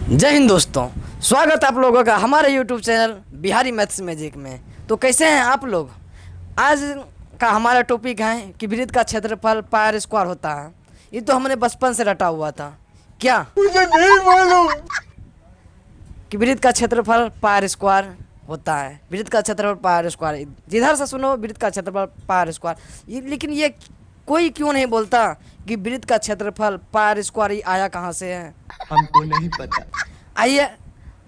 जय हिंद दोस्तों, स्वागत है आप लोगों का हमारे YouTube channel Bihari maths magic में। तो कैसे हैं आप लोग। आज का हमारा टॉपिक है कि वृत्त का क्षेत्रफल पायर स्क्वायर होता है। ये तो हमने बचपन से रटा हुआ था, क्या मुझे नहीं मालूम। कि वृत्त का क्षेत्रफल पायर स्क्वायर होता है। वृत्त का क्षेत्रफल पायर स्क्वायर, जिधर से सुनो वृत्त का क्षेत्रफल पायर स्क्वायर। लेकिन ये कोई क्यों नहीं बोलता कि वृत्त का क्षेत्रफल पायर स्क्वायर ही आया कहाँ से है। हमको नहीं पता। आइए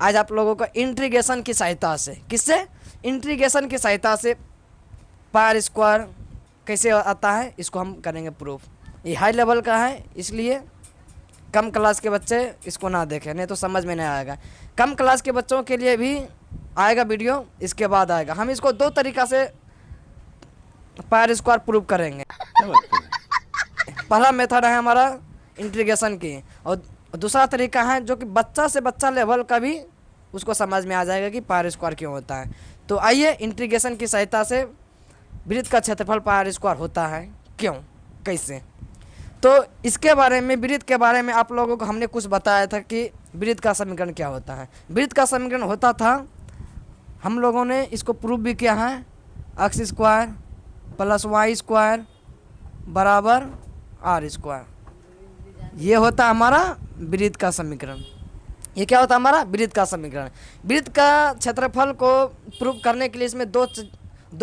आज आप लोगों को इंटीग्रेशन की सहायता से, किससे, इंटीग्रेशन की सहायता से पायर स्क्वायर कैसे आता है इसको हम करेंगे प्रूफ। ये हाई लेवल का है, इसलिए कम क्लास के बच्चे इसको ना देखें, नहीं तो समझ में नहीं आएगा। कम क्लास के बच्चों के लिए भी आएगा वीडियो, इसके बाद आएगा। हम इसको दो तरीक़ा से पायर स्क्वायर प्रूफ करेंगे। पहला मेथड है हमारा इंटीग्रेशन की, और दूसरा तरीका है जो कि बच्चा से बच्चा लेवल का भी उसको समझ में आ जाएगा कि पायर स्क्वायर क्यों होता है। तो आइए इंटीग्रेशन की सहायता से वृत्त का क्षेत्रफल पायर स्क्वायर होता है क्यों, कैसे। तो इसके बारे में, वृत्त के बारे में आप लोगों को हमने कुछ बताया था कि वृत्त का समीकरण क्या होता है। वृत्त का समीकरण होता था, हम लोगों ने इसको प्रूफ भी किया है, x square plus y square बराबर आर स्क्वायर। ये होता है हमारा वृत्त का समीकरण। ये क्या होता है हमारा वृत्त का समीकरण। वृत्त का क्षेत्रफल को प्रूव करने के लिए इसमें दो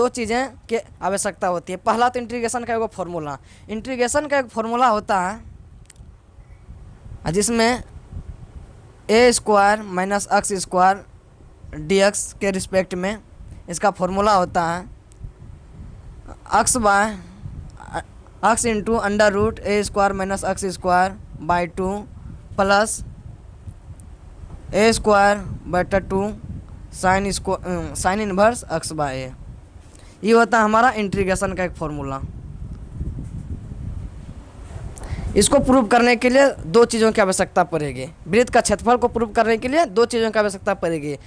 चीज़ें की आवश्यकता होती है। पहला तो इंटीग्रेशन का एक फॉर्मूला, इंटीग्रेशन का एक फॉर्मूला होता है जिसमें a square minus x square d x के रिस्पेक्ट में इसका फॉर्मूला होता है x by x into under root a square minus x square by 2 plus a square बटा 2 sine inverse x by a. ये होता है हमारा इंटीग्रेशन का एक फॉर्मूला। इसको प्रूव करने के लिए दो चीज़ों की आवश्यकता पड़ेगी। वृत्त का क्षेत्रफल को प्रूव करने के लिए दो चीज़ों की आवश्यकता पड़ेगी।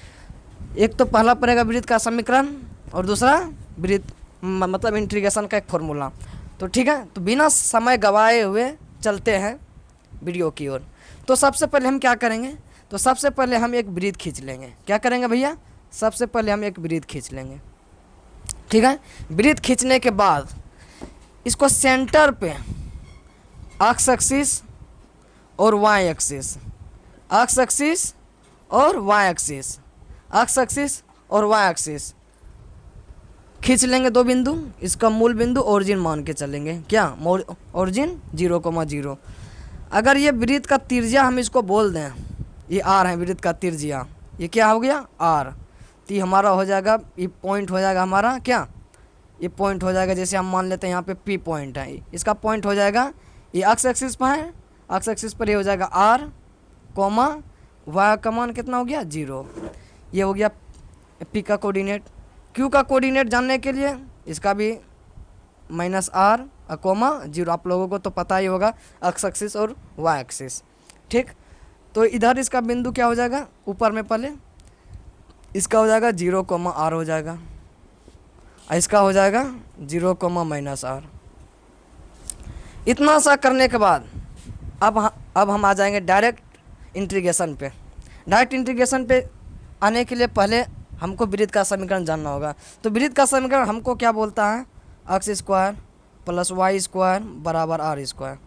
एक तो पहला पड़ेगा वृत्त का समीकरण, और दूसरा वृत्त मतलब इंटीग्रेशन का एक फॉर्मूला। तो ठीक है, तो बिना समय गवाए हुए चलते हैं वीडियो की ओर। तो सबसे पहले हम क्या करेंगे, तो सबसे पहले हम एक वृत्त खींच लेंगे। क्या करेंगे भैया, सबसे पहले हम एक वृत्त खींच लेंगे। ठीक है, वृत्त खींचने के बाद इसको सेंटर पे एक्स एक्सिस और वाई एक्सिस, एक्स एक्सिस और वाई एक्सिस, एक्स एक्सिस और वाई एक्सिस खींच लेंगे दो बिंदु। इसका मूल बिंदु ओरिजिन मान के चलेंगे। क्या, ओरिजिन 0,0। अगर ये वृत्त का त्रिज्या हम इसको बोल दें, ये आर है वृत्त का त्रिज्या, ये क्या हो गया आर। तो ये हमारा हो जाएगा, ये पॉइंट हो जाएगा हमारा, क्या, ये पॉइंट हो जाएगा। जैसे हम मान लेते हैं यहाँ पे पी पॉइंट है, इसका पॉइंट हो जाएगा, ये एक्स एक्सिस पर है, एक्स एक्सिस पर ये हो जाएगा आर कोमा वाई का मान कितना हो गया 0। ये हो गया पी का कोऑर्डिनेट। क्यू का कोऑर्डिनेट जानने के लिए इसका भी माइनस आर कोमा 0। आप लोगों को तो पता ही होगा एक्स एक्सिस और वाई एक्सिस। ठीक, तो इधर इसका बिंदु क्या हो जाएगा, ऊपर में पहले इसका हो जाएगा 0, आर हो जाएगा, इसका हो जाएगा 0, माइनस आर। इतना सा करने के बाद अब हम आ जाएंगे डायरेक्ट इंटीग्रेशन पे। डायरेक्ट इंटीग्रेशन पे आने के लिए पहले हमको वृत्त का समीकरण जानना होगा। तो वृत्त का समीकरण हमको क्या बोलता है, x square plus y square बराबर आर स्क्वायर।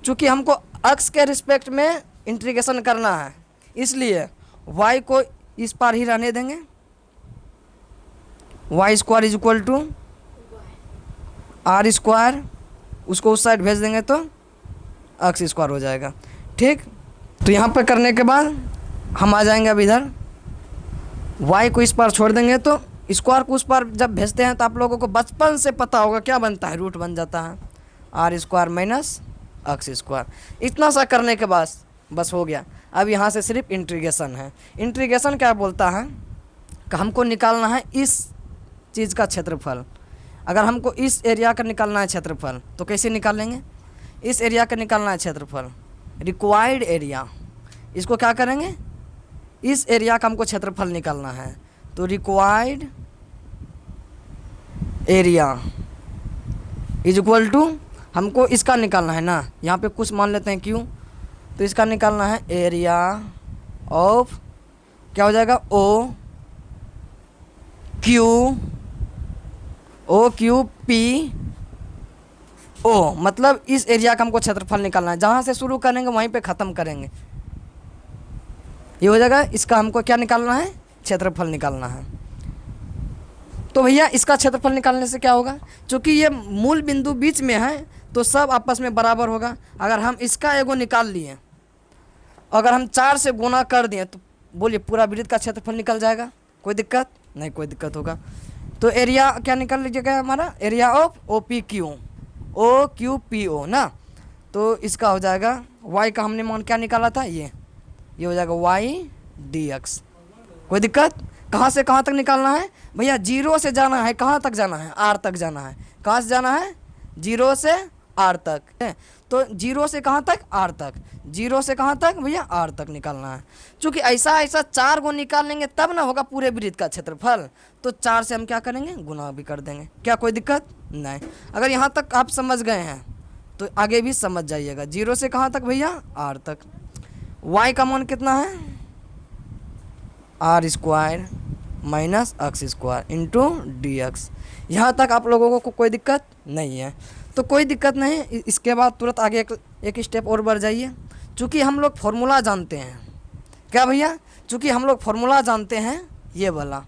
चूँकि हमको एक्स के रिस्पेक्ट में इंटीग्रेशन करना है, इसलिए वाई को इस पार ही रहने देंगे, Y square is equal to R square, उसको उस साइड भेज देंगे तो एक्स स्क्वायर हो जाएगा। ठीक, तो यहाँ पे करने के बाद हम आ जाएंगे अब इधर, y को इस पार छोड़ देंगे तो स्क्वायर को उस पार जब भेजते हैं तो आप लोगों को बचपन से पता होगा क्या बनता है, रूट बन जाता है R square minus x square. इतना सा करने के बाद बस हो गया। अब यहाँ से सिर्फ इंटीग्रेशन है। इंटीग्रेशन क्या बोलता है कि हमको निकालना है इस चीज़ का क्षेत्रफल। अगर हमको इस एरिया का निकालना है क्षेत्रफल तो कैसे निकालेंगे, इस एरिया का निकालना है क्षेत्रफल, रिक्वायर्ड एरिया। इसको क्या करेंगे, इस एरिया का हमको क्षेत्रफल निकालना है, तो required area is equal to, हमको इसका निकालना है ना, यहाँ पे कुछ मान लेते हैं क्यों, तो इसका निकालना है एरिया ऑफ क्या हो जाएगा ओ क्यू पी ओ, मतलब इस एरिया का हमको क्षेत्रफल निकालना है। जहाँ से शुरू करेंगे वहीं पे ख़त्म करेंगे, ये हो जाएगा। इसका हमको क्या निकालना है, क्षेत्रफल निकालना है। तो भैया इसका क्षेत्रफल निकालने से क्या होगा, चूँकि ये मूल बिंदु बीच में है तो सब आपस में बराबर होगा। अगर हम इसका एगो निकाल लिए, अगर हम 4 से गुना कर दिए तो बोलिए पूरा वृत्त का क्षेत्रफल निकल जाएगा, कोई दिक्कत नहीं, कोई दिक्कत होगा। तो एरिया क्या निकल लीजिएगा हमारा, area of O Q P O ना। तो इसका हो जाएगा y का हमने मान क्या निकाला था, ये हो जाएगा y dx। कोई दिक्कत, कहाँ से कहाँ तक निकालना है भैया, 0 से जाना है, कहाँ तक जाना है, r तक जाना है। कहाँ से जाना है, 0 से r तक है। तो 0 से कहाँ तक, r तक, 0 से कहाँ तक भैया, r तक निकालना है। चूँकि ऐसा 4 गो निकाल लेंगे तब ना होगा पूरे वृत्त का क्षेत्रफल, तो 4 से हम क्या करेंगे, गुना भी कर देंगे। क्या कोई दिक्कत नहीं। अगर यहाँ तक आप समझ गए हैं तो आगे भी समझ जाइएगा। 0 से कहाँ तक भैया, r तक। y का मान कितना है, r square minus x square into D x. यहाँ तक आप लोगों को कोई दिक्कत नहीं है, तो कोई दिक्कत नहीं। इसके बाद तुरंत आगे एक स्टेप और बढ़ जाइए। चूँकि हम लोग फॉर्मूला जानते हैं, क्या भैया, चूँकि हम लोग फॉर्मूला जानते हैं, ये वाला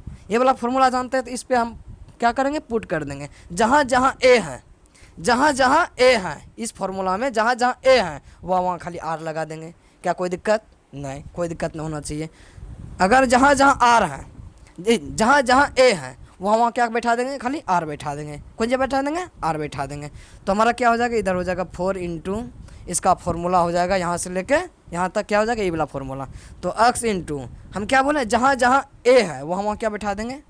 फॉर्मूला जानते हैं, तो इस पर हम क्या करेंगे, पुट कर देंगे। जहाँ जहाँ ए है इस फॉर्मूला में, जहाँ जहाँ ए है वहाँ खाली आर लगा देंगे। क्या कोई दिक्कत नहीं, कोई दिक्कत नहीं होना चाहिए। अगर जहाँ जहाँ आर है, जहाँ जहाँ ए है वहाँ क्या बैठा देंगे, खाली आर बैठा देंगे। कौन सा बैठा देंगे, आर बैठा देंगे। तो हमारा क्या हो जाएगा, इधर हो जाएगा 4 इंटू इसका फॉर्मूला हो जाएगा, यहाँ से लेके यहाँ तक क्या हो जाएगा, ये वाला फॉर्मूला। तो x इंटू हम क्या बोले, जहाँ जहाँ ए है वहाँ क्या बैठा देंगे,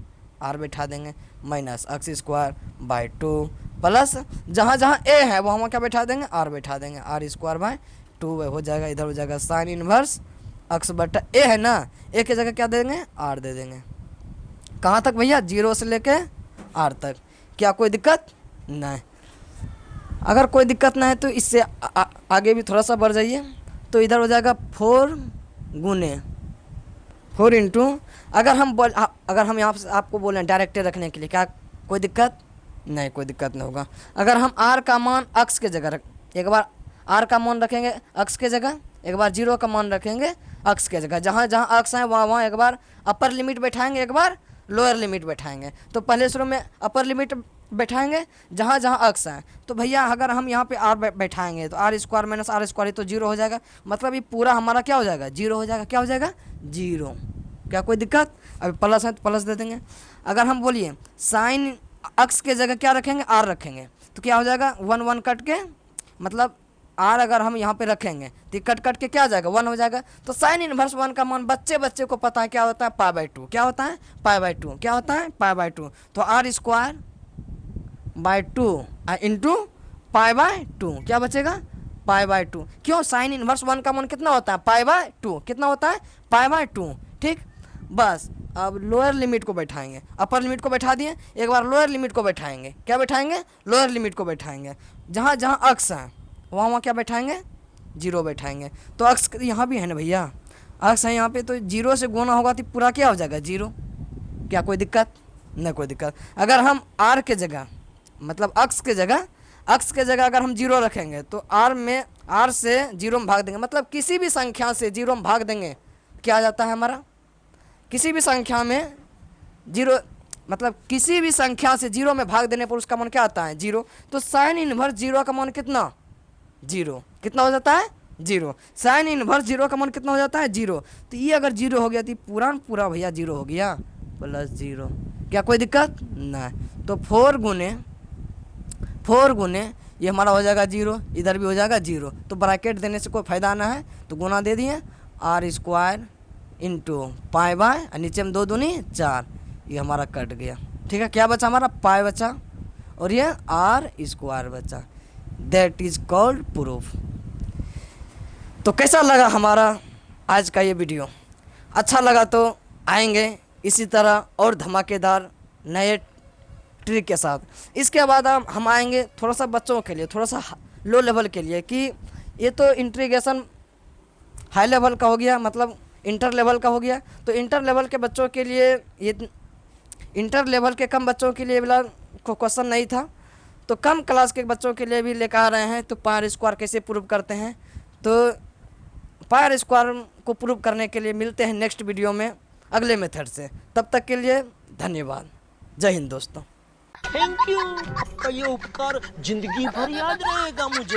आर बैठा देंगे, minus x square by 2 plus जहाँ जहाँ ए है वहाँ क्या बैठा देंगे, आर बैठा देंगे, आर स्क्वायर बाई 2 हो जाएगा। इधर हो जाएगा साइन इनवर्स x बटा ए है ना, ए की जगह क्या दे देंगे, आर दे देंगे। कहाँ तक भैया, 0 से लेके r तक। क्या कोई दिक्कत नहीं। अगर कोई दिक्कत ना है तो इससे आगे भी थोड़ा सा बढ़ जाइए। तो इधर हो जाएगा 4 इंटू अगर हम यहाँ से आपको बोलें डायरेक्ट रखने के लिए, क्या कोई दिक्कत नहीं, कोई दिक्कत नहीं होगा। अगर हम r का मान x के जगह एक बार r का मान रखेंगे x के जगह, एक बार 0 का मान रखेंगे x के जगह। जहाँ जहाँ x है वहाँ एक बार अपर लिमिट बैठाएंगे, एक बार लोअर लिमिट बैठाएंगे। तो पहले शुरू में अपर लिमिट बैठाएंगे जहाँ जहाँ x है। तो भैया अगर हम यहाँ पे r बैठाएंगे तो r square minus r square तो 0 हो जाएगा, मतलब ये पूरा हमारा क्या हो जाएगा, 0 हो जाएगा। क्या हो जाएगा, 0। क्या कोई दिक्कत, अभी प्लस है तो प्लस दे देंगे। अगर हम बोलिए साइन x के जगह क्या रखेंगे, r रखेंगे, तो क्या हो जाएगा, 1 कट के, मतलब r अगर हम यहाँ पे रखेंगे तो कट के क्या आ जाएगा, 1 हो जाएगा। तो साइन इनवर्स 1 का मान बच्चे को पता है क्या होता है, π/2। क्या होता है, π/2। क्या होता है, π/2। तो r स्क्वायर बाई 2 इंटू π/2 क्या बचेगा, π/2। क्यों, साइन इनवर्स 1 का मान कितना होता है, π/2। कितना होता है, π/2। ठीक, बस अब लोअर लिमिट को बैठाएंगे, अपर लिमिट को बैठा दिए, एक बार लोअर लिमिट को बैठाएंगे। क्या बैठाएंगे, लोअर लिमिट को बैठाएंगे। जहाँ जहाँ x है वहाँ क्या बैठाएंगे, 0 बैठाएंगे। तो x यहाँ भी है ना भैया, x है यहाँ पे, तो 0 से गुना होगा तो पूरा क्या हो जाएगा, 0। क्या कोई दिक्कत नहीं, कोई दिक्कत। अगर हम r के जगह, मतलब x के जगह अगर हम 0 रखेंगे तो r से 0 में भाग देंगे, मतलब किसी भी संख्या से 0 में भाग देंगे, क्या आ जाता है हमारा, किसी भी संख्या में 0, मतलब किसी भी संख्या से 0 में भाग देने पर उसका मान क्या आता है, 0। तो साइन इनवर्स 0 का मान कितना, 0। कितना हो जाता है, 0। साइन इनवर्स 0 का मान कितना हो जाता है, 0। तो ये अगर 0 हो गया तो पूरा भैया 0 हो गया, प्लस 0। क्या कोई दिक्कत नहीं। तो 4 गुने ये हमारा हो जाएगा 0, इधर भी हो जाएगा 0। तो ब्रैकेट देने से कोई फ़ायदा ना है, तो गुना दे दिए, r स्क्वायर इंटू π/, नीचे में 2 दूनी 4, ये हमारा कट गया। ठीक है, क्या बचा हमारा, π बचा और ये r स्क्वायर बचा। That is called proof. तो कैसा लगा हमारा आज का ये वीडियो, अच्छा लगा तो आएंगे इसी तरह और धमाकेदार नए ट्रिक के साथ। इसके बाद हम आएंगे थोड़ा सा बच्चों के लिए, थोड़ा सा लो लेवल के लिए, कि ये तो इंटीग्रेशन हाई लेवल का हो गया, मतलब इंटर लेवल का हो गया। तो इंटर लेवल के बच्चों के लिए ये इंटर लेवल के कम बच्चों के लिए वाला क्वेश्चन नहीं था, तो कम क्लास के बच्चों के लिए भी लेकर आ रहे हैं। तो पावर स्क्वायर कैसे प्रूव करते हैं, तो पावर स्क्वायर को प्रूव करने के लिए मिलते हैं नेक्स्ट वीडियो में अगले मेथड से। तब तक के लिए धन्यवाद। जय हिंद दोस्तों। थैंक यू, आपका ये उपकार जिंदगी भर याद रहेगा मुझे।